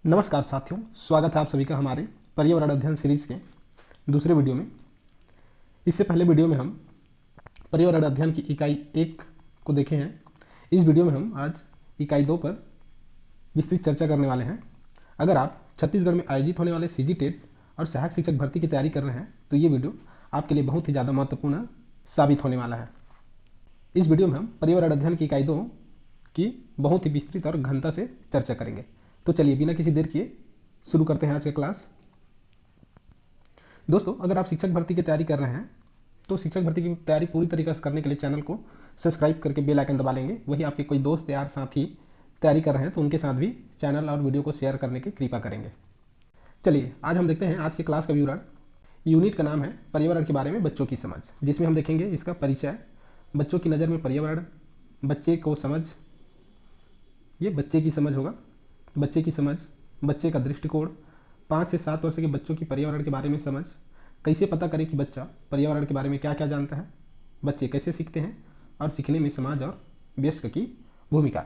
नमस्कार साथियों, स्वागत है आप सभी का हमारे पर्यावरण अध्ययन सीरीज के दूसरे वीडियो में। इससे पहले वीडियो में हम पर्यावरण अध्ययन की इकाई 1 को देखे हैं। इस वीडियो में हम आज इकाई 2 पर विस्तृत चर्चा करने वाले हैं। अगर आप छत्तीसगढ़ में आयोजित होने वाले सीजी टेट और सहायक शिक्षक भर्ती की तैयारी कर रहे हैं तो ये वीडियो आपके लिए बहुत ही ज़्यादा महत्वपूर्ण साबित होने वाला है। इस वीडियो में हम पर्यावरण अध्ययन की इकाई 2 की बहुत ही विस्तृत और गहनता से चर्चा करेंगे। तो चलिए बिना किसी देर किए शुरू करते हैं आज का क्लास। दोस्तों, अगर आप शिक्षक भर्ती की तैयारी कर रहे हैं तो शिक्षक भर्ती की तैयारी पूरी तरीके से करने के लिए चैनल को सब्सक्राइब करके बेल आइकन दबा लेंगे। वही आपके कोई दोस्त यार साथी तैयारी कर रहे हैं तो उनके साथ भी चैनल और वीडियो को शेयर करने की कृपा करेंगे। चलिए आज हम देखते हैं आज के क्लास का विवरण। यूनिट का नाम है पर्यावरण के बारे में बच्चों की समझ, जिसमें हम देखेंगे इसका परिचय, बच्चों की नज़र में पर्यावरण, बच्चे को समझ, ये बच्चे की समझ होगा, बच्चे की समझ, बच्चे का दृष्टिकोण, 5 से 7 वर्ष के बच्चों की पर्यावरण के बारे में समझ, कैसे पता करें कि बच्चा पर्यावरण के बारे में क्या क्या जानता है, बच्चे कैसे सीखते हैं और सीखने में समाज और वयस्क की भूमिका।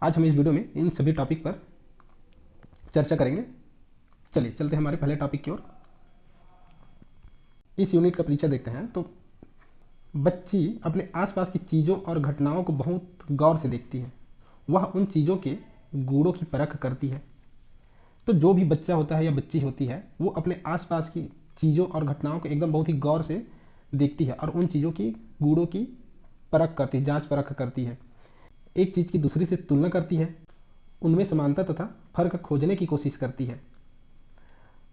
आज हम इस वीडियो में इन सभी टॉपिक पर चर्चा करेंगे। चलिए चलते हैं हमारे पहले टॉपिक की ओर। इस यूनिट का परिचय देखते हैं। तो बच्ची अपने आसपास की चीज़ों और घटनाओं को बहुत गौर से देखती है। वह उन चीज़ों के गुणों की परख करती है। तो जो भी बच्चा होता है या बच्ची होती है वो अपने आसपास की चीज़ों और घटनाओं को एकदम बहुत ही गौर से देखती है और उन चीज़ों की गुणों की परख करती है, जांच परख करती है, एक चीज़ की दूसरी से तुलना करती है, उनमें समानता तथा फर्क खोजने की कोशिश करती है।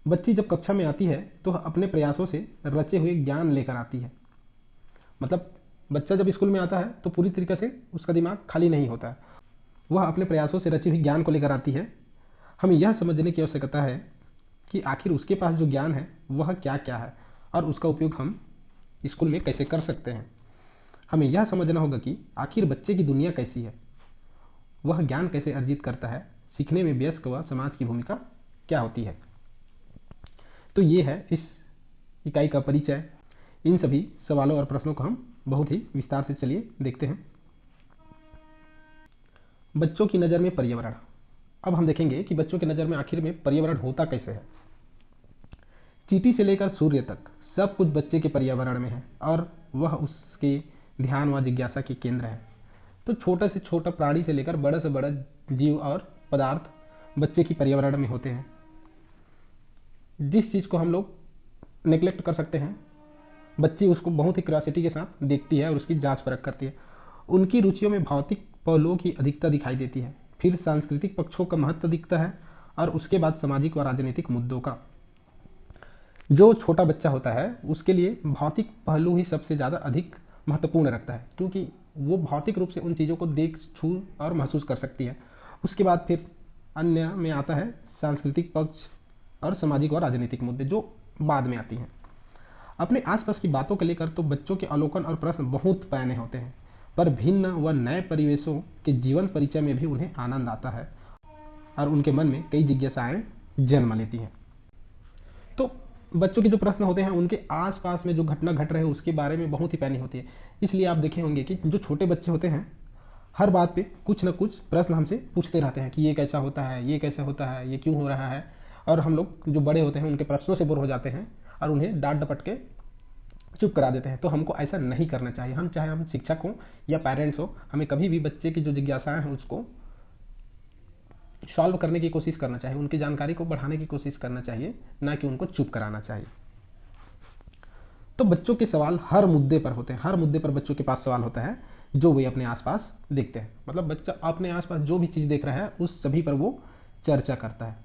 बच्ची जब कक्षा में आती है तो अपने प्रयासों से रचे हुए ज्ञान लेकर आती है। मतलब बच्चा जब स्कूल में आता है तो पूरी तरीके से उसका दिमाग खाली नहीं होता है, वह अपने प्रयासों से रची हुई ज्ञान को लेकर आती है। हमें यह समझने की आवश्यकता है कि आखिर उसके पास जो ज्ञान है वह क्या क्या है और उसका उपयोग हम स्कूल में कैसे कर सकते हैं। हमें यह समझना होगा कि आखिर बच्चे की दुनिया कैसी है, वह ज्ञान कैसे अर्जित करता है, सीखने में वयस्क व समाज की भूमिका क्या होती है। तो ये है इस इकाई का परिचय। इन सभी सवालों और प्रश्नों को हम बहुत ही विस्तार से चलिए देखते हैं। बच्चों की नज़र में पर्यावरण। अब हम देखेंगे कि बच्चों की नज़र में आखिर में पर्यावरण होता कैसे है। चींटी से लेकर सूर्य तक सब कुछ बच्चे के पर्यावरण में है और वह उसके ध्यान व जिज्ञासा के केंद्र है। तो छोटे से छोटा प्राणी से लेकर बड़े से बड़ा जीव और पदार्थ बच्चे की पर्यावरण में होते हैं। जिस चीज़ को हम लोग नेग्लेक्ट कर सकते हैं, बच्ची उसको बहुत ही क्यूरियोसिटी के साथ देखती है और उसकी जांच परख करती है। उनकी रुचियों में भौतिक पहलुओं की अधिकता दिखाई देती है, फिर सांस्कृतिक पक्षों का महत्व दिखता है और उसके बाद सामाजिक व राजनीतिक मुद्दों का। जो छोटा बच्चा होता है उसके लिए भौतिक पहलू ही सबसे ज़्यादा अधिक महत्वपूर्ण रखता है, क्योंकि वो भौतिक रूप से उन चीज़ों को देख, छू और महसूस कर सकती है। उसके बाद फिर अन्य में आता है सांस्कृतिक पक्ष और सामाजिक और राजनीतिक मुद्दे, जो बाद में आती हैं। अपने आसपास की बातों को लेकर तो बच्चों के अवलोकन और प्रश्न बहुत पैने होते हैं, पर भिन्न व नए परिवेशों के जीवन परिचय में भी उन्हें आनंद आता है और उनके मन में कई जिज्ञासाएं जन्म लेती हैं। तो बच्चों के जो प्रश्न होते हैं उनके आसपास में जो घटना घट रहे हैं उसके बारे में बहुत ही पैनी होती है। इसलिए आप देखे होंगे कि जो छोटे बच्चे होते हैं हर बात पे कुछ न कुछ प्रश्न हमसे पूछते रहते हैं कि ये कैसा होता है, ये कैसे होता है, ये क्यों हो रहा है। और हम लोग जो बड़े होते हैं उनके प्रश्नों से बोर हो जाते हैं और उन्हें डांट डपट के चुप करा देते हैं। तो हमको ऐसा नहीं करना चाहिए। हम चाहे हम शिक्षक हों या पेरेंट्स हो, हमें कभी भी बच्चे की जो जिज्ञासाएं हैं उसको सॉल्व करने की कोशिश करना चाहिए, उनकी जानकारी को बढ़ाने की कोशिश करना चाहिए, ना कि उनको चुप कराना चाहिए। तो बच्चों के सवाल हर मुद्दे पर होते हैं, हर मुद्दे पर बच्चों के पास सवाल होता है जो वे अपने आसपास देखते हैं। मतलब बच्चा अपने आसपास जो भी चीज़ देख रहा है उस सभी पर वो चर्चा करता है,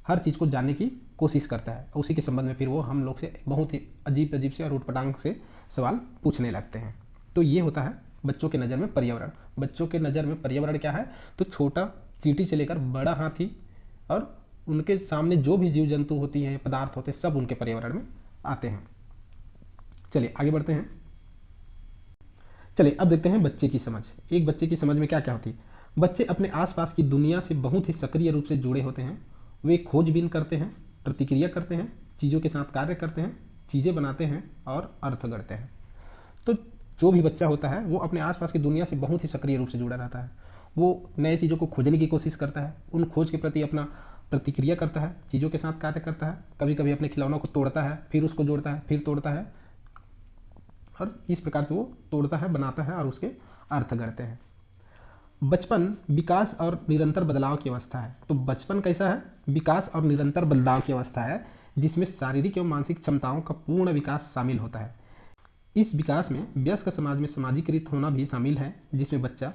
हर चीज़ को जानने की कोशिश करता है। उसी के संबंध में फिर वो हम लोग से बहुत ही अजीब अजीब से और उटपटांग से सवाल पूछने लगते हैं। तो ये होता है बच्चों के नज़र में पर्यावरण। बच्चों के नज़र में पर्यावरण क्या है, तो छोटा चींटी से लेकर बड़ा हाथी और उनके सामने जो भी जीव जंतु होती हैं, पदार्थ होते हैं, सब उनके पर्यावरण में आते हैं। चलिए आगे बढ़ते हैं। चलिए अब देखते हैं बच्चे की समझ। एक बच्चे की समझ में क्या क्या होती है। बच्चे अपने आसपास की दुनिया से बहुत ही सक्रिय रूप से जुड़े होते हैं। वे खोजबीन करते हैं, प्रतिक्रिया करते हैं, चीज़ों के साथ कार्य करते हैं, चीज़ें बनाते हैं और अर्थ गढ़ते हैं। तो जो भी बच्चा होता है वो अपने आसपास की दुनिया से बहुत ही सक्रिय रूप से जुड़ा रहता है। वो नए चीज़ों को खोजने की कोशिश करता है, उन खोज के प्रति अपना प्रतिक्रिया करता है, चीज़ों के साथ कार्य करता है, कभी कभी अपने खिलौनों को तोड़ता है, फिर उसको जोड़ता है, फिर तोड़ता है, और इस प्रकार से वो तोड़ता है, बनाता है और उसके अर्थ गढ़ते हैं। बचपन विकास और निरंतर बदलाव की अवस्था है। तो बचपन कैसा है? विकास और निरंतर बदलाव की अवस्था है, जिसमें शारीरिक एवं मानसिक क्षमताओं का पूर्ण विकास शामिल होता है। इस विकास में वयस्क समाज में समाजीकृत होना भी शामिल है, जिसमें बच्चा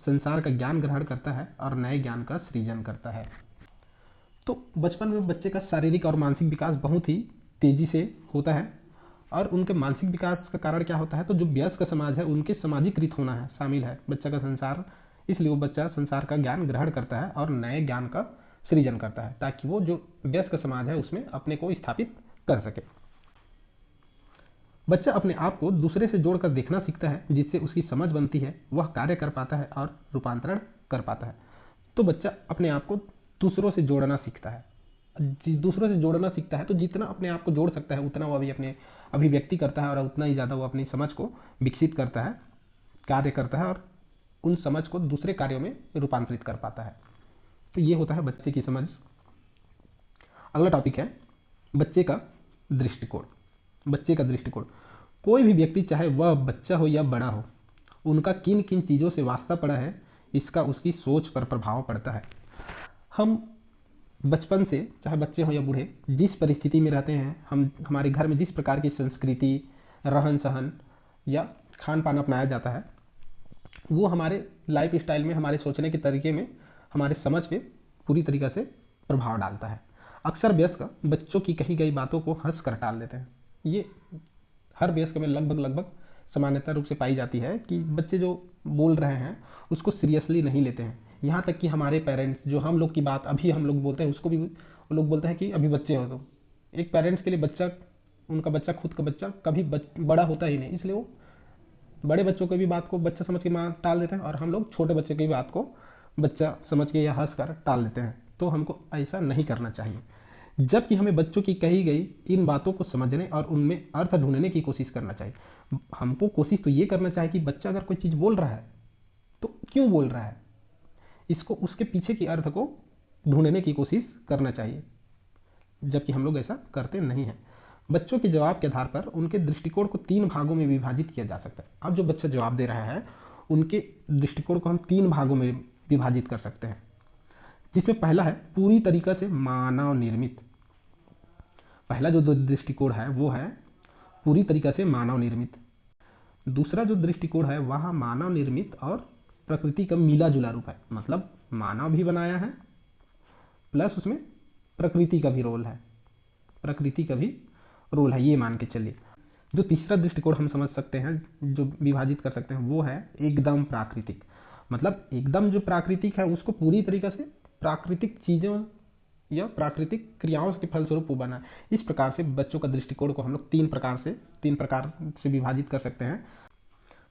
संसार का ज्ञान ग्रहण करता है और नए ज्ञान का सृजन करता है। तो बचपन में बच्चे का शारीरिक और मानसिक विकास बहुत ही तेजी से होता है, और उनके मानसिक विकास का कारण क्या होता है? तो जो वयस्क समाज है उनके सामाजिकृत होना है शामिल है बच्चा का संसार, इसलिए वो बच्चा संसार का ज्ञान ग्रहण करता है और नए ज्ञान का सृजन करता है, ताकि वो जो वयस्क समाज है उसमें अपने को स्थापित कर सके। बच्चा अपने आप को दूसरे से जोड़कर देखना सीखता है, जिससे उसकी समझ बनती है, वह कार्य कर पाता है और रूपांतरण कर पाता है। तो बच्चा अपने आप को दूसरों से जोड़ना सीखता है। दूसरों से जोड़ना सीखता है तो जितना अपने आप को जोड़ सकता है उतना वो अभी अपने अभिव्यक्ति करता है, और उतना ही ज़्यादा वो अपनी समझ को विकसित करता है, कार्य करता है, और उन समझ को दूसरे कार्यों में रूपांतरित कर पाता है। तो ये होता है बच्चे की समझ। अगला टॉपिक है बच्चे का दृष्टिकोण। बच्चे का दृष्टिकोण। कोई भी व्यक्ति, चाहे वह बच्चा हो या बड़ा हो, उनका किन किन चीज़ों से वास्ता पड़ा है, इसका उसकी सोच पर प्रभाव पड़ता है। हम बचपन से, चाहे बच्चे हों या बूढ़े, जिस परिस्थिति में रहते हैं, हम हमारे घर में जिस प्रकार की संस्कृति, रहन सहन या खान पान अपनाया जाता है, वो हमारे लाइफ स्टाइल में, हमारे सोचने के तरीके में, हमारे समझ पे पूरी तरीक़ा से प्रभाव डालता है। अक्सर वयस्क बच्चों की कही गई बातों को हंस कर टाल देते हैं। ये हर वयस्क में लगभग सामान्यता रूप से पाई जाती है कि बच्चे जो बोल रहे हैं उसको सीरियसली नहीं लेते हैं। यहाँ तक कि हमारे पेरेंट्स जो हम लोग की बात अभी हम लोग बोलते हैं उसको भी वो लोग बोलते हैं कि अभी बच्चे हो। तो एक पेरेंट्स के लिए बच्चा, उनका बच्चा, खुद का बच्चा कभी बड़ा होता ही नहीं, इसलिए वो बड़े बच्चों की भी बात को बच्चा समझ के माँ टाल देते हैं, और हम लोग छोटे बच्चे की बात को बच्चा समझ के या हंस कर टाल देते हैं। तो हमको ऐसा नहीं करना चाहिए, जबकि हमें बच्चों की कही गई इन बातों को समझने और उनमें अर्थ ढूंढने की कोशिश करना चाहिए। हमको कोशिश तो ये करना चाहिए कि बच्चा अगर कोई चीज़ बोल रहा है तो क्यों बोल रहा है, इसको उसके पीछे की अर्थ को ढूंढने की कोशिश करना चाहिए, जबकि हम लोग ऐसा करते नहीं हैं। बच्चों के जवाब के आधार पर उनके दृष्टिकोण को 3 भागों में विभाजित किया जा सकता है। अब जो बच्चा जवाब दे रहा है उनके दृष्टिकोण को हम 3 भागों में विभाजित कर सकते हैं, जिसमें पहला है पूरी तरीक़ा से मानव निर्मित। पहला जो दृष्टिकोण है वो है पूरी तरीक़ा से मानव निर्मित। दूसरा जो दृष्टिकोण है वह मानव निर्मित और प्रकृति का मिला जुला रूप है, मतलब मानव भी बनाया है प्लस उसमें प्रकृति का भी रोल है, ये मान के चलिए। जो तीसरा दृष्टिकोण हम समझ सकते हैं, जो विभाजित कर सकते हैं, वो है एकदम प्राकृतिक। मतलब एकदम जो प्राकृतिक है उसको पूरी तरीक़ा से प्राकृतिक चीज़ों या प्राकृतिक क्रियाओं के फलस्वरूप वो बना। इस प्रकार से बच्चों का दृष्टिकोण को हम लोग 3 प्रकार से विभाजित कर सकते हैं।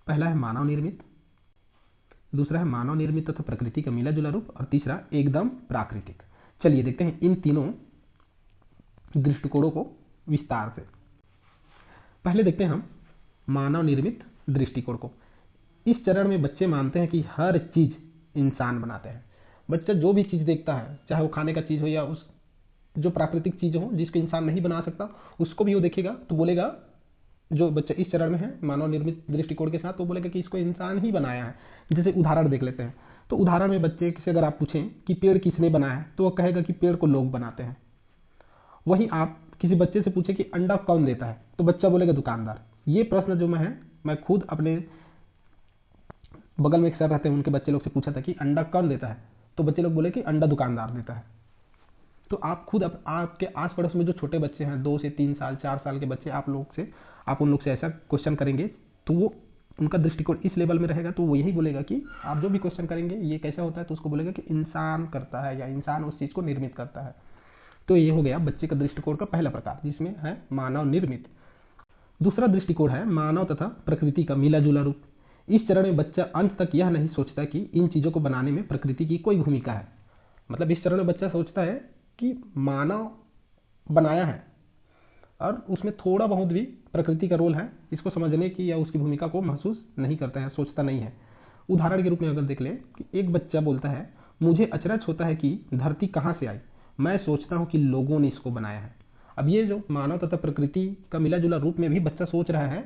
पहला है मानव निर्मित, दूसरा है मानव निर्मित तथा प्रकृति का मिला जुला रूप, और तीसरा एकदम प्राकृतिक। चलिए देखते हैं इन तीनों दृष्टिकोणों को विस्तार से। पहले देखते हैं हम मानव निर्मित दृष्टिकोण को। इस चरण में बच्चे मानते हैं कि हर चीज़ इंसान बनाते हैं। बच्चा जो भी चीज़ देखता है, चाहे वो खाने का चीज़ हो या उस जो प्राकृतिक चीज़ हो जिसको इंसान नहीं बना सकता, उसको भी वो देखेगा तो बोलेगा, जो बच्चा इस चरण में है मानव निर्मित दृष्टिकोण के साथ, तो बोलेगा कि इसको इंसान ही बनाया है। जैसे उदाहरण देख लेते हैं, तो उदाहरण में बच्चे से अगर आप पूछें कि पेड़ किसने बनाया है, तो वह कहेगा कि पेड़ को लोग बनाते हैं। वहीं आप किसी बच्चे से पूछे कि अंडा कौन देता है, तो बच्चा बोलेगा दुकानदार। ये प्रश्न जो मैं खुद अपने बगल में एक सर रहते हैं उनके बच्चे लोग से पूछा था कि अंडा कौन देता है, तो बच्चे लोग बोले कि अंडा दुकानदार देता है। तो आप खुद आपके आस पड़ोस में जो छोटे बच्चे हैं, 2 से 3 साल 4 साल के बच्चे, आप उन लोग से ऐसा क्वेश्चन करेंगे तो वो उनका दृष्टिकोण इस लेवल में रहेगा, तो वो यही बोलेगा कि आप जो भी क्वेश्चन करेंगे ये कैसा होता है, तो उसको बोलेगा कि इंसान करता है या इंसान उस चीज़ को निर्मित करता है। तो ये हो गया बच्चे का दृष्टिकोण का पहला प्रकार, जिसमें है मानव निर्मित। दूसरा दृष्टिकोण है मानव तथा प्रकृति का मिला जुला रूप। इस चरण में बच्चा अंत तक यह नहीं सोचता कि इन चीज़ों को बनाने में प्रकृति की कोई भूमिका है। मतलब इस चरण में बच्चा सोचता है कि मानव बनाया है और उसमें थोड़ा बहुत भी प्रकृति का रोल है, इसको समझने की या उसकी भूमिका को महसूस नहीं करता है, सोचता नहीं है। उदाहरण के रूप में अगर देख ले कि एक बच्चा बोलता है, मुझे अचरज होता है कि धरती कहाँ से आई, मैं सोचता हूँ कि लोगों ने इसको बनाया है। अब ये जो मानव तथा प्रकृति का मिला जुला रूप में भी बच्चा सोच रहा है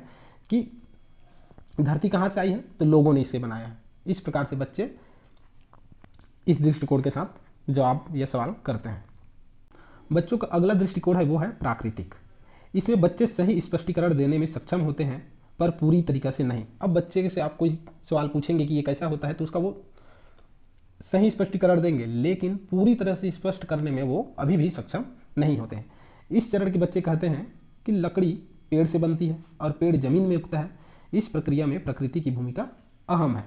कि धरती कहाँ से आई है, तो लोगों ने इसे बनाया है। इस प्रकार से बच्चे इस दृष्टिकोण के साथ जवाब या सवाल करते हैं। बच्चों का अगला दृष्टिकोण है वो है प्राकृतिक। इसमें बच्चे सही स्पष्टीकरण देने में सक्षम होते हैं, पर पूरी तरीका से नहीं। अब बच्चे से आप कोई सवाल पूछेंगे कि ये कैसा होता है, तो उसका वो सही स्पष्टीकरण देंगे, लेकिन पूरी तरह से स्पष्ट करने में वो अभी भी सक्षम नहीं होते हैं। इस चरण के बच्चे कहते हैं कि लकड़ी पेड़ से बनती है और पेड़ जमीन में उगता है। इस प्रक्रिया में प्रकृति की भूमिका अहम है।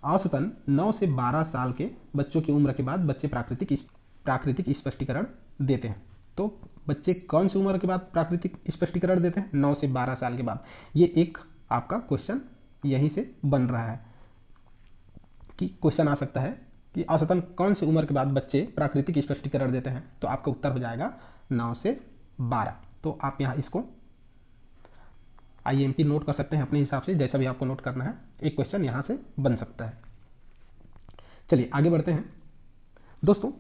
औसतन 9 से 12 साल के बच्चों की उम्र के बाद बच्चे प्राकृतिक स्पष्टीकरण देते हैं। तो बच्चे कौन सी उम्र के बाद प्राकृतिक स्पष्टीकरण देते हैं? 9 से 12 साल के बाद। ये एक आपका क्वेश्चन यहीं से बन रहा है कि क्वेश्चन आ सकता है कि औसतन कौन सी उम्र के बाद बच्चे प्राकृतिक स्पष्टीकरण देते हैं, तो आपका उत्तर हो जाएगा 9 से 12। तो आप यहाँ इसको IMP नोट कर सकते हैं अपने हिसाब से, जैसा भी आपको नोट करना है। एक क्वेश्चन यहाँ से बन सकता है। चलिए आगे बढ़ते हैं दोस्तों।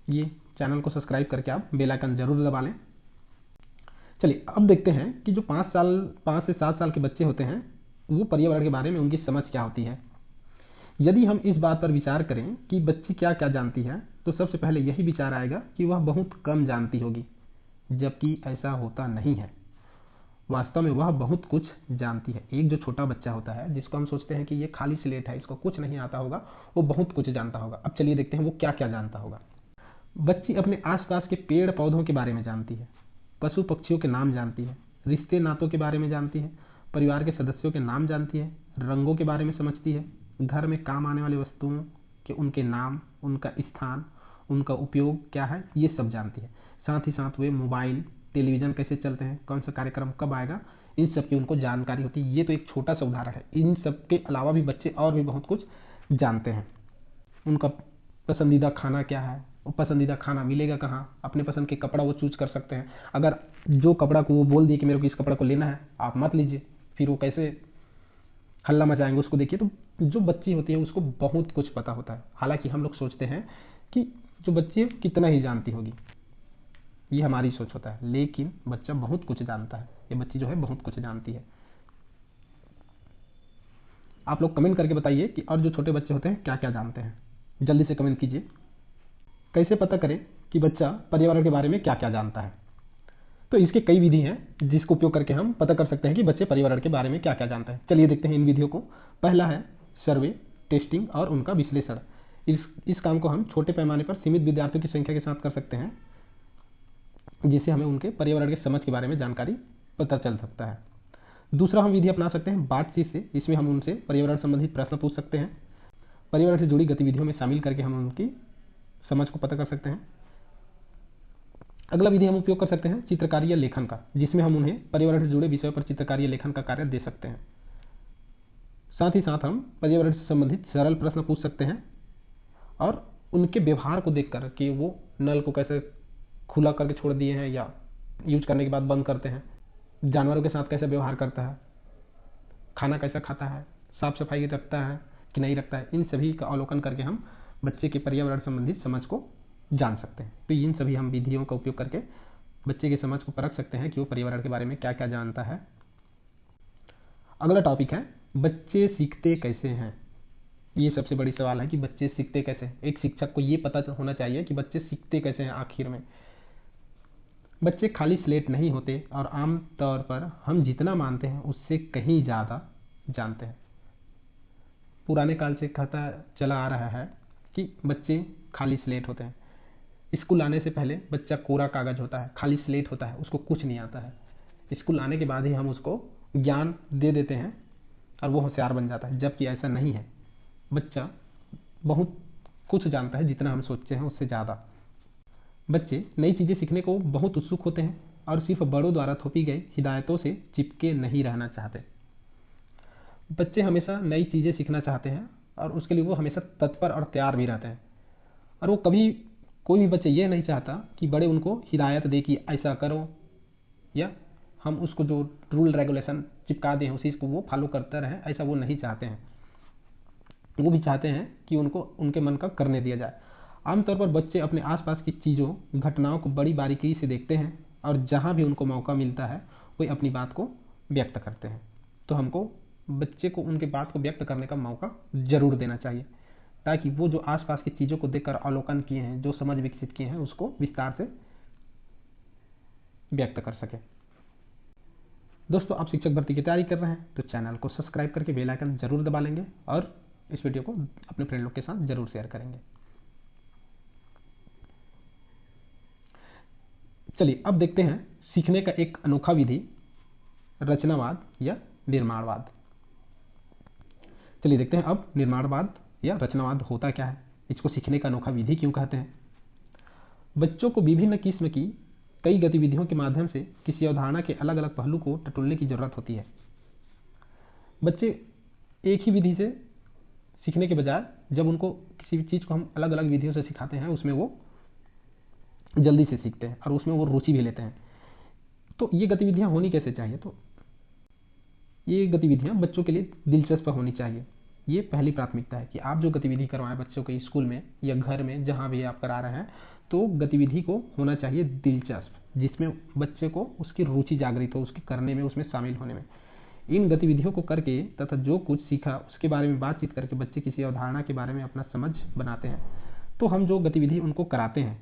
ये चैनल को सब्सक्राइब करके आप बेल आइकन जरूर दबा लें। चलिए अब देखते हैं कि जो 5 से 7 साल के बच्चे होते हैं वो पर्यावरण के बारे में उनकी समझ क्या होती है। यदि हम इस बात पर विचार करें कि बच्ची क्या क्या जानती है, तो सबसे पहले यही विचार आएगा कि वह बहुत कम जानती होगी, जबकि ऐसा होता नहीं है। वास्तव में वह बहुत कुछ जानती है। एक जो छोटा बच्चा होता है जिसको हम सोचते हैं कि ये खाली स्लेट है, इसको कुछ नहीं आता होगा, वो बहुत कुछ जानता होगा। अब चलिए देखते हैं वो क्या क्या जानता होगा। बच्ची अपने आसपास के पेड़ पौधों के बारे में जानती है, पशु पक्षियों के नाम जानती है, रिश्ते नातों के बारे में जानती है, परिवार के सदस्यों के नाम जानती है, रंगों के बारे में समझती है, घर में काम आने वाली वस्तुओं के उनके नाम, उनका स्थान, उनका उपयोग क्या है, ये सब जानती है। साथ ही साथ वे मोबाइल, टेलीविज़न कैसे चलते हैं, कौन सा कार्यक्रम कब आएगा, इन सब की उनको जानकारी होती है। ये तो एक छोटा सा उदाहरण है। इन सब के अलावा भी बच्चे और भी बहुत कुछ जानते हैं। उनका पसंदीदा खाना क्या है, वो पसंदीदा खाना मिलेगा कहाँ, अपने पसंद के कपड़ा वो चूज कर सकते हैं। अगर जो कपड़ा को वो बोल दिए कि मेरे को इस कपड़ा को लेना है, आप मत लीजिए, फिर वो कैसे हल्ला मचाएंगे उसको देखिए। तो जो बच्ची होती है उसको बहुत कुछ पता होता है। हालांकि हम लोग सोचते हैं कि जो बच्ची है कितना ही जानती होगी, ये हमारी सोच होता है, लेकिन बच्चा बहुत कुछ जानता है। ये बच्ची जो है बहुत कुछ जानती है। आप लोग कमेंट करके बताइए कि और जो छोटे बच्चे होते हैं क्या क्या जानते हैं, जल्दी से कमेंट कीजिए। कैसे पता करें कि बच्चा पर्यावरण के बारे में क्या क्या जानता है? तो इसके कई विधि हैं जिसको उपयोग करके हम पता कर सकते हैं कि बच्चे पर्यावरण के बारे में क्या क्या जानते हैं। चलिए देखते हैं इन विधियों को। पहला है सर्वे, टेस्टिंग और उनका विश्लेषण। इस काम को हम छोटे पैमाने पर सीमित विद्यार्थियों की संख्या के साथ कर सकते हैं, जिससे हमें उनके पर्यावरण के समझ के बारे में जानकारी पता चल सकता है। दूसरा हम विधि अपना सकते हैं बातचीत से। इसमें हम उनसे पर्यावरण संबंधित प्रश्न पूछ सकते हैं, पर्यावरण से जुड़ी गतिविधियों में शामिल करके हम उनकी समझ को पता कर सकते हैं। अगला विधि हम उपयोग कर सकते हैं चित्रकारी या लेखन का, जिसमें हम उन्हें पर्यावरण से जुड़े विषयों पर चित्रकारी या लेखन का कार्य दे सकते हैं। साथ ही साथ हम पर्यावरण से संबंधित सरल प्रश्न पूछ सकते हैं और उनके व्यवहार को देखकर कि वो नल को कैसे खुला करके छोड़ दिए हैं या यूज करने के बाद बंद करते हैं, जानवरों के साथ कैसे व्यवहार करता है, खाना कैसा खाता है, साफ सफाई रखता है कि नहीं रखता है, इन सभी का अवलोकन करके हम बच्चे के पर्यावरण संबंधित समझ को जान सकते हैं। तो इन सभी हम विधियों का उपयोग करके बच्चे की समझ को परख सकते हैं कि वो पर्यावरण के बारे में क्या क्या जानता है। अगला टॉपिक है बच्चे सीखते कैसे हैं। ये सबसे बड़ी सवाल है कि बच्चे सीखते कैसे हैं। एक शिक्षक को ये पता होना चाहिए कि बच्चे सीखते कैसे हैं। आखिर में बच्चे खाली स्लेट नहीं होते और आम तौर पर हम जितना मानते हैं उससे कहीं ज़्यादा जानते हैं। पुराने काल से कहता चला आ रहा है कि बच्चे खाली स्लेट होते हैं। स्कूल आने से पहले बच्चा कोरा कागज होता है, खाली स्लेट होता है, उसको कुछ नहीं आता है। स्कूल आने के बाद ही हम उसको ज्ञान दे देते हैं और वो होशियार बन जाता है, जबकि ऐसा नहीं है। बच्चा बहुत कुछ जानता है, जितना हम सोचते हैं उससे ज़्यादा। बच्चे नई चीज़ें सीखने को बहुत उत्सुक होते हैं और सिर्फ बड़ों द्वारा थोपी गई हिदायतों से चिपके नहीं रहना चाहते। बच्चे हमेशा नई चीज़ें सीखना चाहते हैं और उसके लिए वो हमेशा तत्पर और तैयार भी रहते हैं। और वो कभी कोई भी बच्चे ये नहीं चाहता कि बड़े उनको हिदायत दे कि ऐसा करो, या हम उसको जो रूल रेगुलेशन चिपका दें उसी को वो फॉलो करते रहें, ऐसा वो नहीं चाहते हैं। वो भी चाहते हैं कि उनको उनके मन का करने दिया जाए। आमतौर पर बच्चे अपने आसपास की चीज़ों, घटनाओं को बड़ी बारीकी से देखते हैं और जहाँ भी उनको मौका मिलता है वे अपनी बात को व्यक्त करते हैं। तो हमको बच्चे को उनके बात को व्यक्त करने का मौका ज़रूर देना चाहिए, ताकि वो जो आसपास की चीज़ों को देखकर अवलोकन किए हैं, जो समझ विकसित किए हैं, उसको विस्तार से व्यक्त कर सके। दोस्तों, आप शिक्षक भर्ती की तैयारी कर रहे हैं तो चैनल को सब्सक्राइब करके बेल आइकन जरूर दबा लेंगे और इस वीडियो को अपने फ्रेंड लोग के साथ जरूर शेयर करेंगे। चलिए अब देखते हैं सीखने का एक अनोखा विधि, रचनावाद या निर्माणवाद। चलिए देखते हैं अब निर्माणवाद या रचनावाद होता क्या है, इसको सीखने का अनोखा विधि क्यों कहते हैं। बच्चों को विभिन्न किस्म की कई गतिविधियों के माध्यम से किसी अवधारणा के अलग अलग पहलू को टटोलने की जरूरत होती है। बच्चे एक ही विधि से सीखने के बजाय जब उनको किसी भी चीज़ को हम अलग अलग विधियों से सिखाते हैं, उसमें वो जल्दी से सीखते हैं और उसमें वो रुचि भी लेते हैं। तो ये गतिविधियाँ होनी कैसे चाहिए, तो ये गतिविधियाँ बच्चों के लिए दिलचस्प होनी चाहिए। ये पहली प्राथमिकता है कि आप जो गतिविधि करवाएं बच्चों के स्कूल में या घर में, जहाँ भी आप करा रहे हैं, तो गतिविधि को होना चाहिए दिलचस्प, जिसमें बच्चे को उसकी रुचि जागृत हो, उसके करने में, उसमें शामिल होने में। इन गतिविधियों को करके तथा जो कुछ सीखा उसके बारे में बातचीत करके बच्चे किसी अवधारणा के बारे में अपना समझ बनाते हैं। तो हम जो गतिविधि उनको कराते हैं,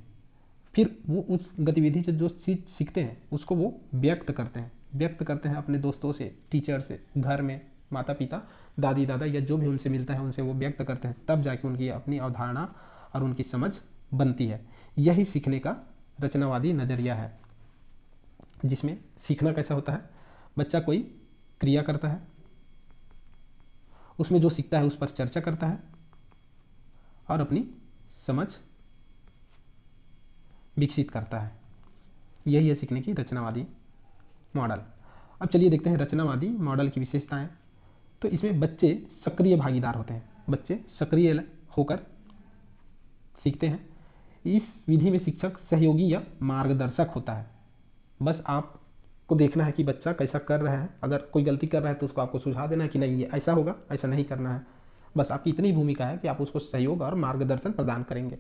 फिर वो उस गतिविधि से जो चीज़ सीखते हैं उसको वो व्यक्त करते हैं अपने दोस्तों से, टीचर से, घर में माता पिता, दादी दादा या जो भी उनसे मिलता है उनसे वो व्यक्त करते हैं, तब जाके उनकी अपनी अवधारणा और उनकी समझ बनती है। यही सीखने का रचनावादी नज़रिया है, जिसमें सीखना कैसा होता है, बच्चा कोई क्रिया करता है, उसमें जो सीखता है उस पर चर्चा करता है और अपनी समझ विकसित करता है। यही है सीखने की रचनावादी मॉडल। अब चलिए देखते हैं रचनावादी मॉडल की विशेषताएं। तो इसमें बच्चे सक्रिय भागीदार होते हैं, बच्चे सक्रिय होकर सीखते हैं। इस विधि में शिक्षक सहयोगी या मार्गदर्शक होता है। बस आपको देखना है कि बच्चा कैसा कर रहा है, अगर कोई गलती कर रहा है तो उसको आपको सुझाव देना है कि नहीं ये ऐसा होगा, ऐसा नहीं करना है। बस आपकी इतनी भूमिका है कि आप उसको सहयोग और मार्गदर्शन प्रदान करेंगे।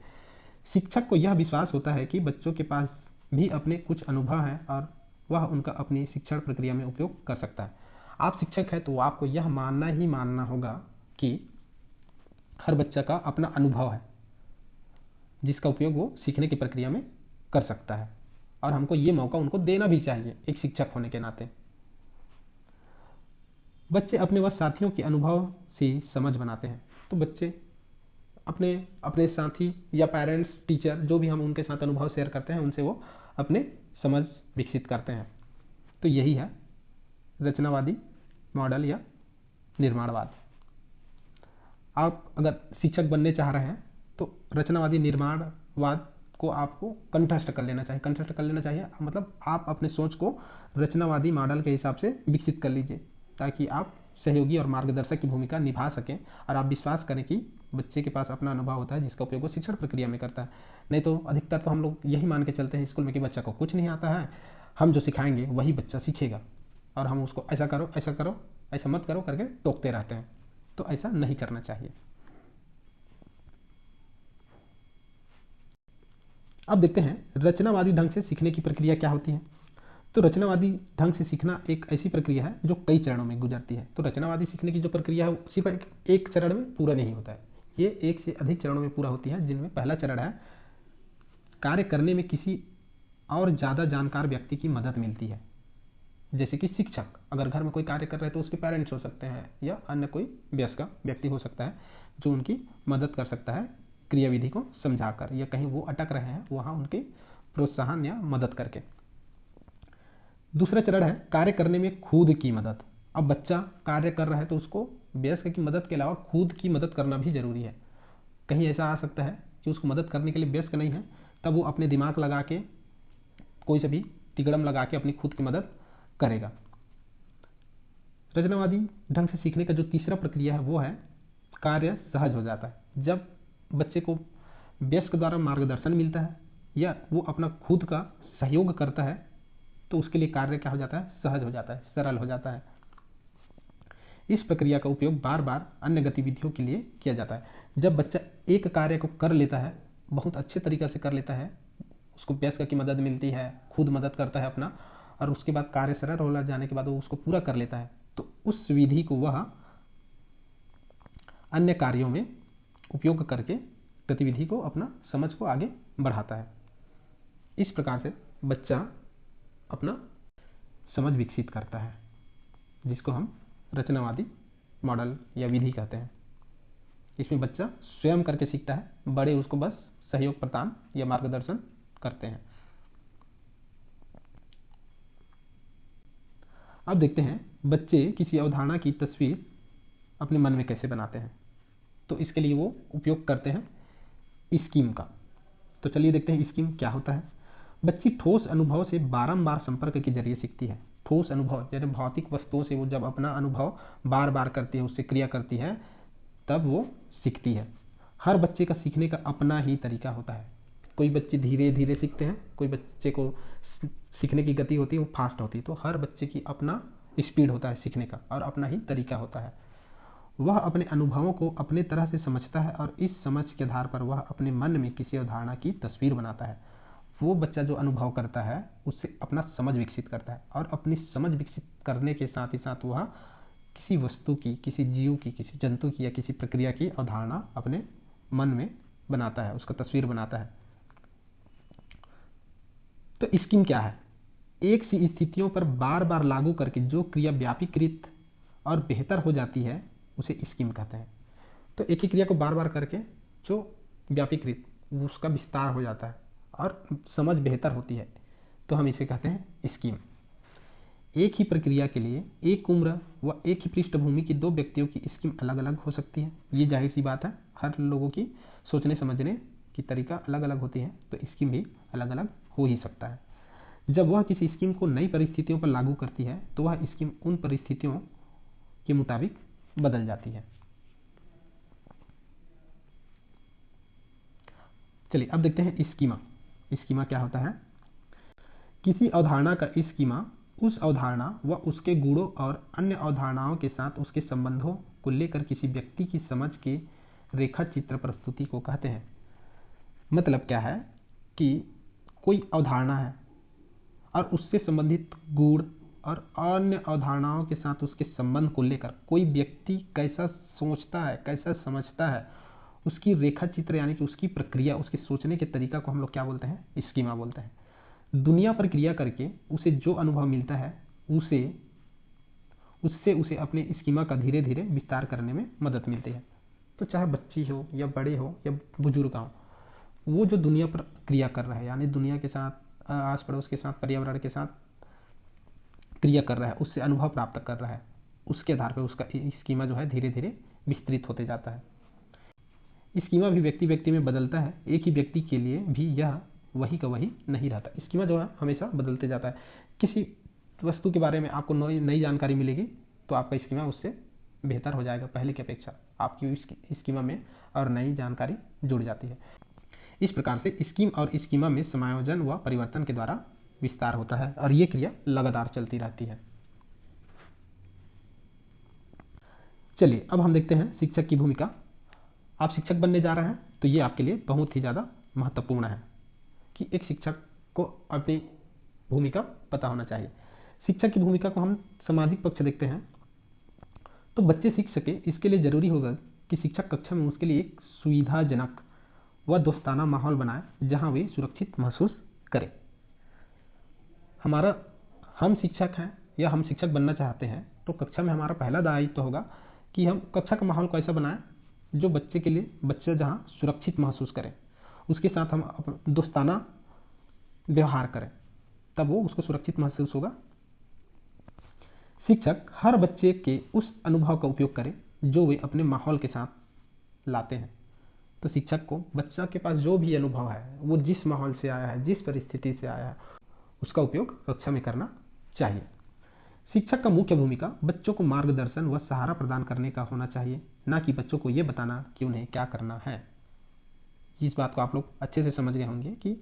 शिक्षक को यह विश्वास होता है कि बच्चों के पास भी अपने कुछ अनुभव हैं और वह उनका अपनी शिक्षण प्रक्रिया में उपयोग कर सकता है। आप शिक्षक हैं तो आपको यह मानना ही मानना होगा कि हर बच्चा का अपना अनुभव है, जिसका उपयोग वो सीखने की प्रक्रिया में कर सकता है, और हमको ये मौका उनको देना भी चाहिए एक शिक्षक होने के नाते। बच्चे अपने व साथियों के अनुभव से समझ बनाते हैं। तो बच्चे अपने अपने साथी या पेरेंट्स, टीचर, जो भी हम उनके साथ अनुभव शेयर करते हैं, उनसे वो अपने समझ विकसित करते हैं। तो यही है रचनावादी मॉडल या निर्माणवाद। आप अगर शिक्षक बनने चाह रहे हैं तो रचनावादी निर्माणवाद को आपको कंठस्थ कर लेना चाहिए। मतलब आप अपने सोच को रचनावादी मॉडल के हिसाब से विकसित कर लीजिए, ताकि आप सहयोगी और मार्गदर्शक की भूमिका निभा सकें और आप विश्वास करें कि बच्चे के पास अपना अनुभव होता है जिसका उपयोग वो शिक्षण प्रक्रिया में करता है। नहीं तो अधिकतर तो हम लोग यही मान के चलते हैं स्कूल में कि बच्चा को कुछ नहीं आता है, हम जो सिखाएंगे वही बच्चा सीखेगा, और हम उसको ऐसा करो, ऐसा करो, ऐसा मत करो करके टोकते रहते हैं। तो ऐसा नहीं करना चाहिए। अब देखते हैं रचनावादी ढंग से सीखने की प्रक्रिया क्या होती है। तो रचनावादी ढंग से सीखना एक ऐसी प्रक्रिया है जो कई चरणों में गुजरती है। तो रचनावादी सीखने की जो प्रक्रिया है सिर्फ एक चरण में पूरा नहीं होता है, ये एक से अधिक चरणों में पूरा होती है, जिनमें पहला चरण है कार्य करने में किसी और ज़्यादा जानकार व्यक्ति की मदद मिलती है। जैसे कि शिक्षक अगर घर में कोई कार्य कर रहे हैं तो उसके पेरेंट्स हो सकते हैं या अन्य कोई वयस्क व्यक्ति हो सकता है जो उनकी मदद कर सकता है क्रियाविधि को समझाकर, या कहीं वो अटक रहे हैं वहाँ उनके प्रोत्साहन या मदद करके। दूसरा चरण है कार्य करने में खुद की मदद। अब बच्चा कार्य कर रहा है तो उसको वयस्क की मदद के अलावा खुद की मदद करना भी जरूरी है। कहीं ऐसा आ सकता है कि उसको मदद करने के लिए वयस्क नहीं है, तब वो अपने दिमाग लगा के, कोई से भी तिगड़म लगा के अपनी खुद की मदद करेगा। रचनावादी ढंग से सीखने का जो तीसरा प्रक्रिया है वो है कार्य सहज हो जाता है। जब बच्चे को वयस्क द्वारा मार्गदर्शन मिलता है या वो अपना खुद का सहयोग करता है तो उसके लिए कार्य क्या हो जाता है, सहज हो जाता है, सरल हो जाता है। इस प्रक्रिया का उपयोग बार बार अन्य गतिविधियों के लिए किया जाता है। जब बच्चा एक कार्य को कर लेता है बहुत अच्छे तरीक़े से कर लेता है, उसको वयस्क की मदद मिलती है, खुद मदद करता है अपना, और उसके बाद कार्य सरल हो जाने के बाद वो उसको पूरा कर लेता है, तो उस विधि को वह अन्य कार्यों में उपयोग करके गतिविधि को, अपना समझ को आगे बढ़ाता है। इस प्रकार से बच्चा अपना समझ विकसित करता है, जिसको हम रचनावादी मॉडल या विधि कहते हैं। इसमें बच्चा स्वयं करके सीखता है, बड़े उसको बस सहयोग प्रदान या मार्गदर्शन करते हैं। अब देखते हैं बच्चे किसी अवधारणा की तस्वीर अपने मन में कैसे बनाते हैं। तो इसके लिए वो उपयोग करते हैं स्कीम का। तो चलिए देखते हैं स्कीम क्या होता है। बच्ची ठोस अनुभव से बारंबार संपर्क के जरिए सीखती है। ठोस अनुभव यानी भौतिक वस्तुओं से वो जब अपना अनुभव बार बार करती है, उससे क्रिया करती है, तब वो सीखती है। हर बच्चे का सीखने का अपना ही तरीका होता है। कोई बच्चे धीरे धीरे सीखते हैं, कोई बच्चे को सीखने की गति होती है वो फास्ट होती है। तो हर बच्चे की अपना स्पीड होता है सीखने का और अपना ही तरीका होता है। वह अपने अनुभवों को अपने तरह से समझता है और इस समझ के आधार पर वह अपने मन में किसी अवधारणा की तस्वीर बनाता है। वो बच्चा जो अनुभव करता है उससे अपना समझ विकसित करता है, और अपनी समझ विकसित करने के साथ ही साथ वह किसी वस्तु की, किसी जीव की, किसी जंतु की या किसी प्रक्रिया की अवधारणा अपने मन में बनाता है, उसका तस्वीर बनाता है। तो स्कीम क्या है? एक सी स्थितियों पर बार बार लागू करके जो क्रिया व्यापीकृत और बेहतर हो जाती है उसे स्कीम कहते हैं। तो एक ही क्रिया को बार बार करके जो व्यापीकृत, उसका विस्तार हो जाता है और समझ बेहतर होती है, तो हम इसे कहते हैं स्कीम। एक ही प्रक्रिया के लिए एक उम्र व एक ही पृष्ठभूमि की दो व्यक्तियों की स्कीम अलग अलग हो सकती है। ये जाहिर सी बात है, हर लोगों की सोचने समझने की तरीका अलग अलग होती है, तो स्कीम भी अलग अलग हो ही सकता है। जब वह किसी स्कीम को नई परिस्थितियों पर लागू करती है तो वह स्कीम उन परिस्थितियों के मुताबिक बदल जाती है। चलिए अब देखते हैं स्कीमा। स्कीमा क्या होता है? किसी अवधारणा का स्कीमा उस अवधारणा व उसके गुणों और अन्य अवधारणाओं के साथ उसके संबंधों को लेकर किसी व्यक्ति की समझ के रेखा चित्र प्रस्तुति को कहते हैं। मतलब क्या है कि कोई अवधारणा है और उससे संबंधित गुण और अन्य अवधारणाओं के साथ उसके संबंध को लेकर कोई व्यक्ति कैसा सोचता है, कैसा समझता है, उसकी रेखा चित्र यानी कि उसकी प्रक्रिया, उसके सोचने के तरीका को हम लोग क्या बोलते हैं? स्कीमा बोलते हैं। दुनिया पर क्रिया करके उसे जो अनुभव मिलता है उससे उसे अपने स्कीमा का धीरे धीरे विस्तार करने में मदद मिलती है। तो चाहे बच्ची हो या बड़े हो या बुजुर्ग हो, वो जो दुनिया पर क्रिया कर रहा है यानी दुनिया के साथ, आस पड़ोस के साथ, पर्यावरण के साथ क्रिया कर रहा है, उससे अनुभव प्राप्त कर रहा है, उसके आधार पर उसका स्कीमा जो है धीरे धीरे विस्तृत होते जाता है। स्कीमा भी व्यक्ति व्यक्ति में बदलता है। एक ही व्यक्ति के लिए भी यह वही का वही नहीं रहता। स्कीमा जो है हमेशा बदलते जाता है। किसी वस्तु के बारे में आपको नई जानकारी मिलेगी तो आपका स्कीमा उससे बेहतर हो जाएगा, पहले की अपेक्षा आपकी स्कीमा में और नई जानकारी जुड़ जाती है। इस प्रकार से स्कीम और स्कीमा में समायोजन व परिवर्तन के द्वारा विस्तार होता है और ये क्रिया लगातार चलती रहती है। चलिए अब हम देखते हैं शिक्षक की भूमिका। आप शिक्षक बनने जा रहे हैं तो ये आपके लिए बहुत ही ज़्यादा महत्वपूर्ण है कि एक शिक्षक को अपनी भूमिका पता होना चाहिए। शिक्षक की भूमिका को हम सामाजिक पक्ष देखते हैं तो बच्चे सीख सके इसके लिए ज़रूरी होगा कि शिक्षक कक्षा में उसके लिए एक सुविधाजनक व दोस्ताना माहौल बनाए जहाँ वे सुरक्षित महसूस करें। हम शिक्षक हैं या हम शिक्षक बनना चाहते हैं तो कक्षा में हमारा पहला दायित्व तो होगा कि हम कक्षा का माहौल कैसा बनाएं जो बच्चे के लिए, बच्चा जहाँ सुरक्षित महसूस करे, उसके साथ हम दोस्ताना व्यवहार करें, तब वो उसको सुरक्षित महसूस होगा। शिक्षक हर बच्चे के उस अनुभव का उपयोग करें जो वे अपने माहौल के साथ लाते हैं। तो शिक्षक को बच्चा के पास जो भी अनुभव है, वो जिस माहौल से आया है, जिस परिस्थिति से आया है, उसका उपयोग कक्षा में करना चाहिए। शिक्षक का मुख्य भूमिका बच्चों को मार्गदर्शन व सहारा प्रदान करने का होना चाहिए, ना कि बच्चों को ये बताना कि उन्हें क्या करना है। इस बात को आप लोग अच्छे से समझ गए होंगे कि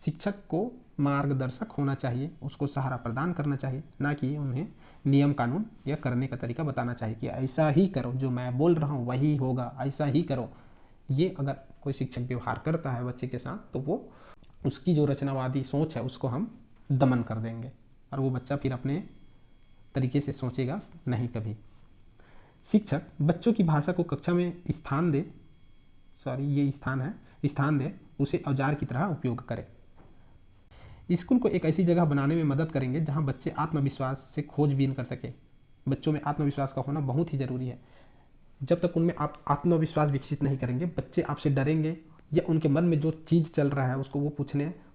शिक्षक को मार्गदर्शक होना चाहिए, उसको सहारा प्रदान करना चाहिए, ना कि उन्हें नियम कानून या करने का तरीका बताना चाहिए कि ऐसा ही करो, जो मैं बोल रहा हूँ वही होगा, ऐसा ही करो। ये अगर कोई शिक्षक व्यवहार करता है बच्चे के साथ तो वो उसकी जो रचनावादी सोच है उसको हम दमन कर देंगे और वो बच्चा फिर अपने तरीके से सोचेगा नहीं कभी। शिक्षक बच्चों की भाषा को कक्षा में स्थान दे उसे औजार की तरह उपयोग करे। स्कूल को एक ऐसी जगह बनाने में मदद करेंगे जहां बच्चे आत्मविश्वास से खोजबीन कर सके। बच्चों में आत्मविश्वास का होना बहुत ही जरूरी है। जब तक उनमें आप आत्मविश्वास विकसित नहीं करेंगे बच्चे आपसे डरेंगे या उनके मन में जो चीज़ चल रहा है उसको वो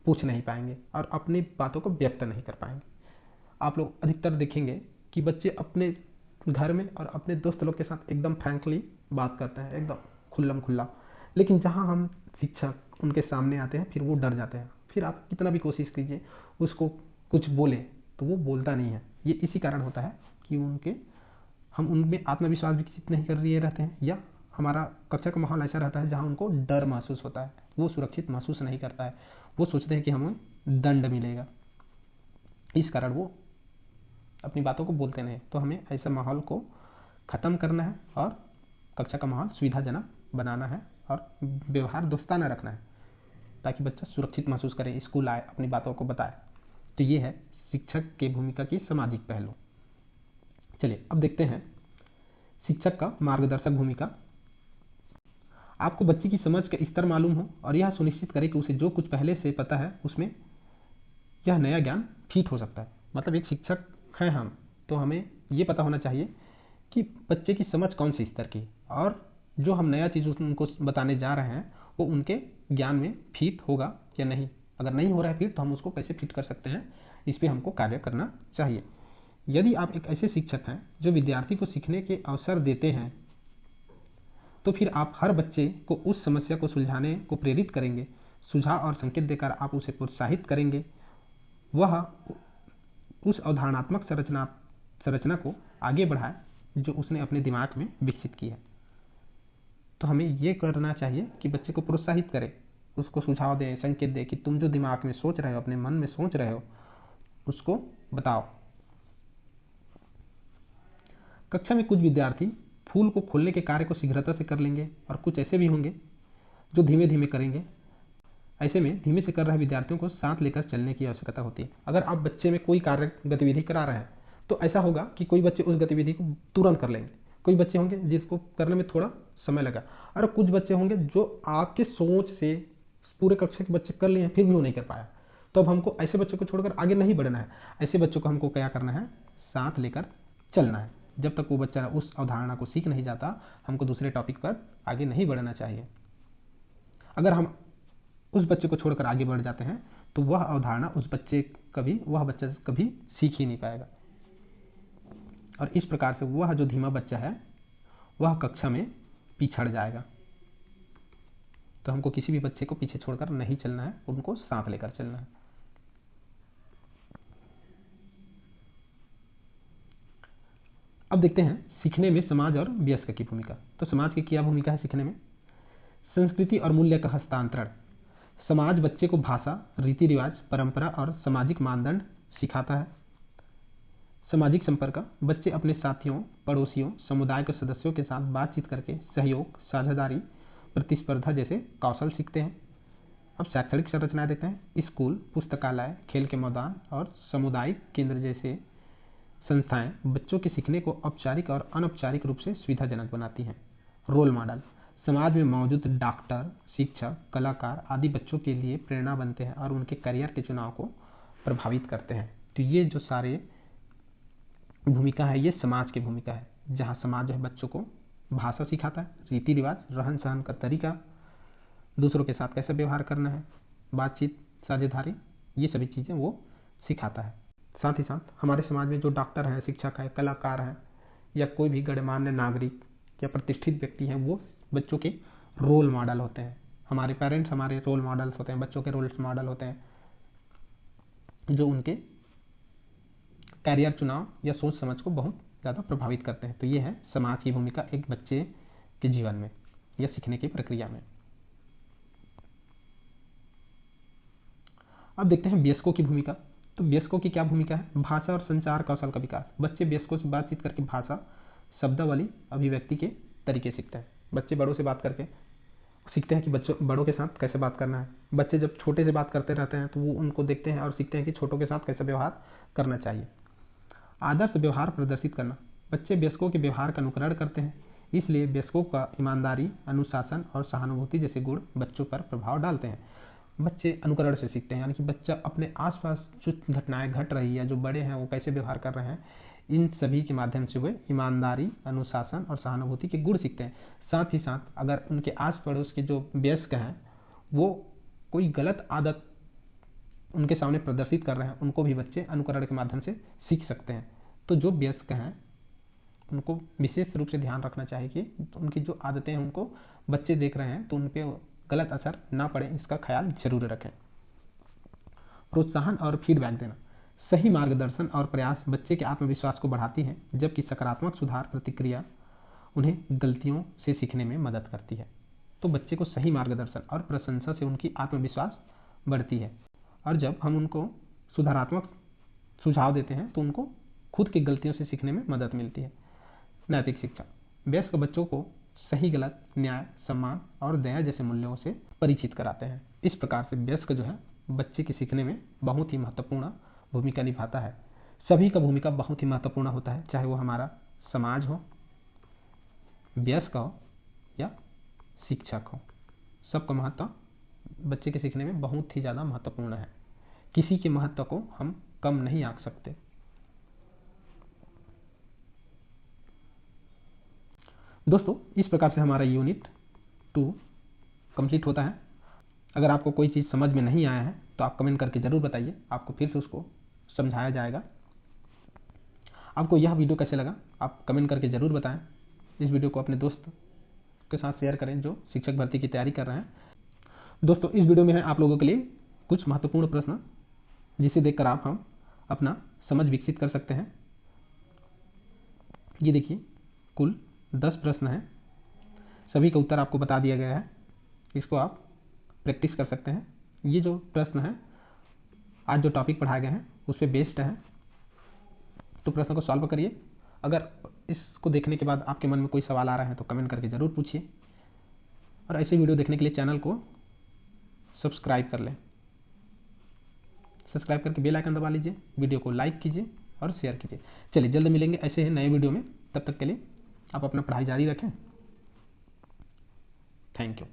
पूछ नहीं पाएंगे और अपनी बातों को व्यक्त नहीं कर पाएंगे। आप लोग अधिकतर देखेंगे कि बच्चे अपने घर में और अपने दोस्त लोग के साथ एकदम फ्रैंकली बात करते हैं, एकदम खुल्लम खुल्ला, लेकिन जहाँ हम शिक्षक उनके सामने आते हैं फिर वो डर जाते हैं। फिर आप कितना भी कोशिश कीजिए उसको कुछ बोले तो वो बोलता नहीं है। ये इसी कारण होता है कि हम उनमें आत्मविश्वास विकसित नहीं कर रहे रहते हैं या हमारा कक्षा का माहौल ऐसा रहता है जहाँ उनको डर महसूस होता है, वो सुरक्षित महसूस नहीं करता है, वो सोचते हैं कि हमें दंड मिलेगा, इस कारण वो अपनी बातों को बोलते नहीं। तो हमें ऐसे माहौल को ख़त्म करना है और कक्षा का माहौल सुविधाजनक बनाना है और व्यवहार दोस्ताना रखना है ताकि बच्चा सुरक्षित महसूस करे, स्कूल आए, अपनी बातों को बताए। तो ये है शिक्षक की भूमिका की सामाजिक पहलू। चलिए अब देखते हैं शिक्षक का मार्गदर्शक भूमिका। आपको बच्चे की समझ का स्तर मालूम हो और यह सुनिश्चित करे कि उसे जो कुछ पहले से पता है उसमें यह नया ज्ञान फिट हो सकता है। मतलब एक शिक्षक हैं हम तो हमें ये पता होना चाहिए कि बच्चे की समझ कौन से स्तर की और जो हम नया चीज़ उनको बताने जा रहे हैं वो उनके ज्ञान में फिट होगा या नहीं। अगर नहीं हो रहा है फिट तो हम उसको कैसे फिट कर सकते हैं, इस पर हमको कार्य करना चाहिए। यदि आप एक ऐसे शिक्षक हैं जो विद्यार्थी को सीखने के अवसर देते हैं तो फिर आप हर बच्चे को उस समस्या को सुलझाने को प्रेरित करेंगे। सुझाव और संकेत देकर आप उसे प्रोत्साहित करेंगे वह उस अवधारणात्मक संरचना को आगे बढ़ाए जो उसने अपने दिमाग में विकसित की है। तो हमें ये करना चाहिए कि बच्चे को प्रोत्साहित करें, उसको सुझाव दें, संकेत दें कि तुम जो दिमाग में सोच रहे हो, अपने मन में सोच रहे हो, उसको बताओ। कक्षा में कुछ विद्यार्थी फूल को खोलने के कार्य को शीघ्रता से कर लेंगे और कुछ ऐसे भी होंगे जो धीमे धीमे करेंगे। ऐसे में धीमे से कर रहे विद्यार्थियों को साथ लेकर चलने की आवश्यकता होती है। अगर आप बच्चे में कोई कार्य गतिविधि करा रहे हैं तो ऐसा होगा कि कोई बच्चे उस गतिविधि को तुरंत कर लेंगे, कोई बच्चे होंगे जिसको करने में थोड़ा समय लगा और कुछ बच्चे होंगे जो आपके सोच से पूरे कक्षा के बच्चे कर लिए फिर भी वो नहीं कर पाया। तो अब हमको ऐसे बच्चों को छोड़कर आगे नहीं बढ़ना है, ऐसे बच्चों को हमको क्या करना है, साथ लेकर चलना है। जब तक वो बच्चा उस अवधारणा को सीख नहीं जाता हमको दूसरे टॉपिक पर आगे नहीं बढ़ना चाहिए। अगर हम उस बच्चे को छोड़कर आगे बढ़ जाते हैं तो वह अवधारणा वह बच्चा कभी सीख ही नहीं पाएगा और इस प्रकार से वह जो धीमा बच्चा है वह कक्षा में पिछड़ जाएगा। तो हमको किसी भी बच्चे को पीछे छोड़कर नहीं चलना है, उनको साथ लेकर चलना है। अब देखते हैं सीखने में समाज और वयस्क की भूमिका। तो समाज की क्या भूमिका है सीखने में? संस्कृति और मूल्य का हस्तांतरण। समाज बच्चे को भाषा, रीति रिवाज, परंपरा और सामाजिक मानदंड सिखाता है। सामाजिक संपर्क, बच्चे अपने साथियों, पड़ोसियों, समुदाय के सदस्यों के साथ बातचीत करके सहयोग, साझेदारी, प्रतिस्पर्धा जैसे कौशल सीखते हैं। अब शैक्षणिक संरचनाएं देखते हैं। स्कूल, पुस्तकालय, खेल के मैदान और सामुदायिक केंद्र जैसे संस्थाएं बच्चों के सीखने को औपचारिक और अनौपचारिक रूप से सुविधाजनक बनाती हैं। रोल मॉडल, समाज में मौजूद डॉक्टर, शिक्षक, कलाकार आदि बच्चों के लिए प्रेरणा बनते हैं और उनके करियर के चुनाव को प्रभावित करते हैं। तो ये जो सारे भूमिका है ये समाज की भूमिका है, जहाँ समाज है बच्चों को भाषा सिखाता है, रीति रिवाज, रहन सहन का तरीका, दूसरों के साथ कैसे व्यवहार करना है, बातचीत, साझेदारी, ये सभी चीज़ें वो सिखाता है। साथ ही साथ हमारे समाज में जो डॉक्टर हैं, शिक्षक हैं, कलाकार हैं या कोई भी गणमान्य नागरिक या प्रतिष्ठित व्यक्ति हैं वो बच्चों के रोल मॉडल होते हैं। हमारे पेरेंट्स हमारे रोल मॉडल्स होते हैं, बच्चों के रोल मॉडल होते हैं जो उनके कैरियर चुनाव या सोच समझ को बहुत ज़्यादा प्रभावित करते हैं। तो ये है समाज की भूमिका एक बच्चे के जीवन में या सीखने की प्रक्रिया में। अब देखते हैं वयस्कों की भूमिका। तो वयस्कों की क्या भूमिका है? भाषा और संचार कौशल का विकास। बच्चे वयस्कों से बातचीत करके भाषा, शब्दावली, अभिव्यक्ति के तरीके सीखते हैं। बच्चे बड़ों से बात करके सीखते हैं कि बच्चों बड़ों के साथ कैसे बात करना है। बच्चे जब छोटे से बात करते रहते हैं तो वो उनको देखते हैं और सीखते हैं कि छोटों के साथ कैसे व्यवहार करना चाहिए। आदर्श व्यवहार प्रदर्शित करना। बच्चे वयस्कों के व्यवहार का अनुकरण करते हैं, इसलिए वयस्कों का ईमानदारी, अनुशासन और सहानुभूति जैसे गुण बच्चों पर प्रभाव डालते हैं। बच्चे अनुकरण से सीखते हैं, यानी कि बच्चा अपने आसपास जो घटनाएं घट रही है, जो बड़े हैं वो कैसे व्यवहार कर रहे हैं, इन सभी के माध्यम से वे ईमानदारी, अनुशासन और सहानुभूति के गुण सीखते हैं। साथ ही साथ अगर उनके आस पड़ोस के जो वयस्क हैं वो कोई गलत आदत उनके सामने प्रदर्शित कर रहे हैं, उनको भी बच्चे अनुकरण के माध्यम से सीख सकते हैं। तो जो वयस्क हैं उनको विशेष रूप से ध्यान रखना चाहिए कि उनकी जो आदतें हैं उनको बच्चे देख रहे हैं तो उन पर गलत असर ना पड़े, इसका ख्याल जरूर रखें। प्रोत्साहन और फीडबैक देना। सही मार्गदर्शन और प्रयास बच्चे के आत्मविश्वास को बढ़ाती है, जबकि सकारात्मक सुधार प्रतिक्रिया उन्हें गलतियों से सीखने में मदद करती है। तो बच्चे को सही मार्गदर्शन और प्रशंसा से उनकी आत्मविश्वास बढ़ती है, और जब हम उनको सुधारात्मक सुझाव देते हैं तो उनको खुद की गलतियों से सीखने में मदद मिलती है। नैतिक शिक्षा। वयस्क बच्चों को सही गलत, न्याय, सम्मान और दया जैसे मूल्यों से परिचित कराते हैं। इस प्रकार से वयस्क जो है बच्चे के सीखने में बहुत ही महत्वपूर्ण भूमिका निभाता है। सभी का भूमिका बहुत ही महत्वपूर्ण होता है, चाहे वो हमारा समाज हो, वयस्क हो या शिक्षक हो। सबका महत्व बच्चे के सीखने में बहुत ही ज़्यादा महत्वपूर्ण है। किसी के महत्व को हम कम नहीं आंक सकते। दोस्तों, इस प्रकार से हमारा यूनिट 2 कंप्लीट होता है। अगर आपको कोई चीज़ समझ में नहीं आया है तो आप कमेंट करके ज़रूर बताइए, आपको फिर से उसको समझाया जाएगा। आपको यह वीडियो कैसे लगा आप कमेंट करके ज़रूर बताएं। इस वीडियो को अपने दोस्त के साथ शेयर करें जो शिक्षक भर्ती की तैयारी कर रहे हैं। दोस्तों, इस वीडियो में है आप लोगों के लिए कुछ महत्वपूर्ण प्रश्न, जिसे देखकर आप हम अपना समझ विकसित कर सकते हैं। ये देखिए, कुल 10 प्रश्न हैं, सभी का उत्तर आपको बता दिया गया है। इसको आप प्रैक्टिस कर सकते हैं। ये जो प्रश्न है आज जो टॉपिक पढ़ाए गए हैं उस पर बेस्ड है, तो प्रश्न को सॉल्व करिए। अगर इसको देखने के बाद आपके मन में कोई सवाल आ रहा है तो कमेंट करके ज़रूर पूछिए, और ऐसे वीडियो देखने के लिए चैनल को सब्सक्राइब कर लें। सब्सक्राइब करके बेल आइकन दबा लीजिए, वीडियो को लाइक कीजिए और शेयर कीजिए। चलिए जल्द मिलेंगे ऐसे ही नए वीडियो में, तब तक के लिए आप अपना पढ़ाई जारी रखें। Thank you.